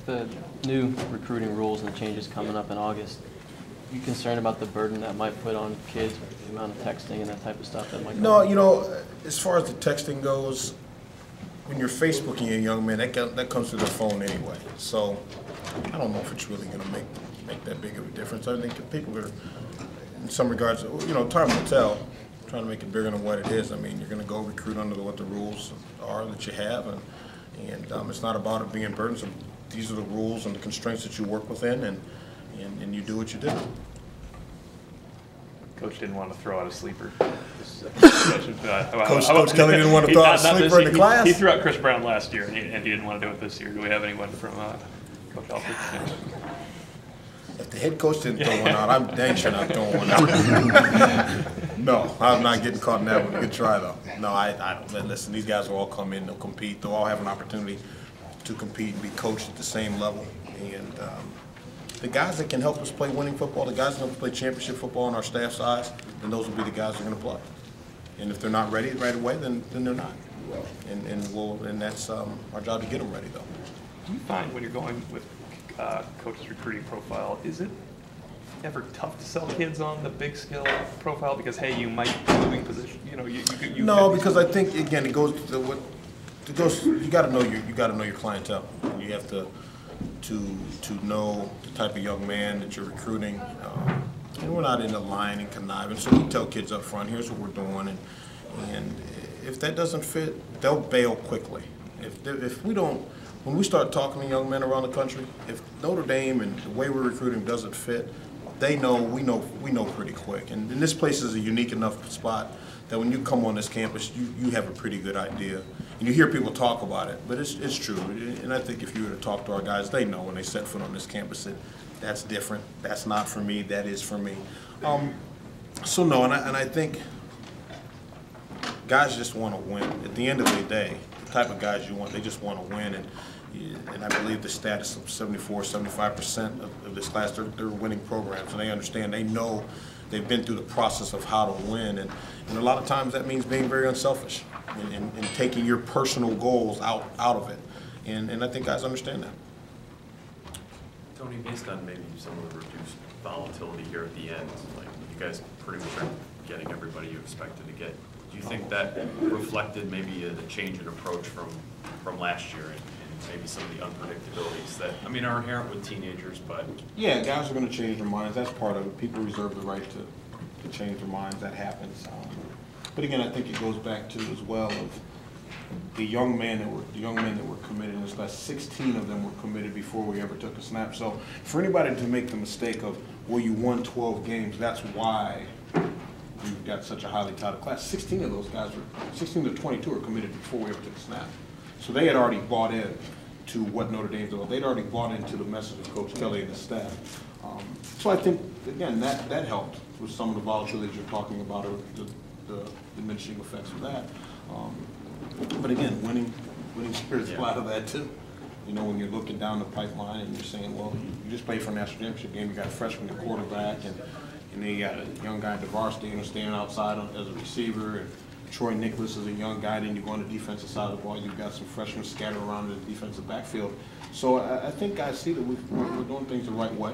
With the new recruiting rules and the changes coming up in August, are you concerned about the burden that might put on kids, the amount of texting and that type of stuff that might go No, on? you know, as far as the texting goes, when you're Facebooking a young man, that comes through their phone anyway. So I don't know if it's really going to make that big of a difference. I think that people are, in some regards, you know, time will tell. Trying to make it bigger than what it is. I mean, you're going to go recruit under what the rules are that you have, and it's not about it being burdensome. These are the rules and the constraints that you work within, and you do what you do. Coach didn't want to throw out a sleeper. Coach Kelly didn't want to throw out a sleeper in the class? He threw out Chris Brown last year, and he didn't want to do it this year. Do we have anyone from Coach Alford? If the head coach didn't throw one out, I'm dang sure not throwing one out. No, I'm not getting caught in that one. Good try, though. No, I don't. Listen, these guys will all come in, they'll compete. They'll all have an opportunity to compete and be coached at the same level. And the guys that can help us play winning football, the guys that help us play championship football on our staff size, then those will be the guys that are going to play. And if they're not ready right away, then they're not. And that's our job to get them ready, though. Do you find when you're going with coach's recruiting profile, is it ever tough to sell kids on the big skill profile because, hey, you might be moving position? You know, you no, because I think again it goes to what it goes. You got to know your clientele. You have to know the type of young man that you're recruiting. And we're not in the line and conniving, so we tell kids up front, here's what we're doing, and if that doesn't fit, they'll bail quickly. If we don't. When we start talking to young men around the country, if Notre Dame and the way we're recruiting doesn't fit, they know, we know pretty quick. And this place is a unique enough spot that when you come on this campus, you have a pretty good idea. And you hear people talk about it, but it's true. And I think if you were to talk to our guys, they know when they set foot on this campus that that's different, that's not for me, that is for me. So no, and I think guys just want to win. At the end of the day, the type of guys you want, they just want to win. And I believe the status of 75% of this class, they're winning programs, and they understand, they know, they've been through the process of how to win, and a lot of times that means being very unselfish and taking your personal goals out of it, and I think guys understand that. Tony, based on maybe some of the reduced volatility here at the end, like you guys pretty much are getting everybody you expected to get. Do you think that reflected maybe the change in approach from last year? And maybe some of the unpredictabilities that, I mean, are inherent with teenagers, but... Yeah, guys are going to change their minds. That's part of it. People reserve the right to change their minds. That happens. But again, I think it goes back to as well of the young men that were committed in this class. 16 of them were committed before we ever took a snap. So for anybody to make the mistake of, well, you won 12 games, that's why you've got such a highly touted class. 16 of those guys were, 16 to 22 were committed before we ever took a snap. So they had already bought in to what Notre Dame's doing. They'd already bought into the message of Coach Kelly and his staff. So I think, again, that helped with some of the volatility you're talking about, or the diminishing effects of that. But again, winning spirits fly out of that too. You know, when you're looking down the pipeline and you're saying, well, you just played for a national championship game, you got a freshman at quarterback, and then you got a young guy at the varsity standing outside as a receiver, and Troy Nicholas is a young guy, then you go on the defensive side of the ball, you've got some freshmen scattered around in the defensive backfield. So I think guys see that we're doing things the right way.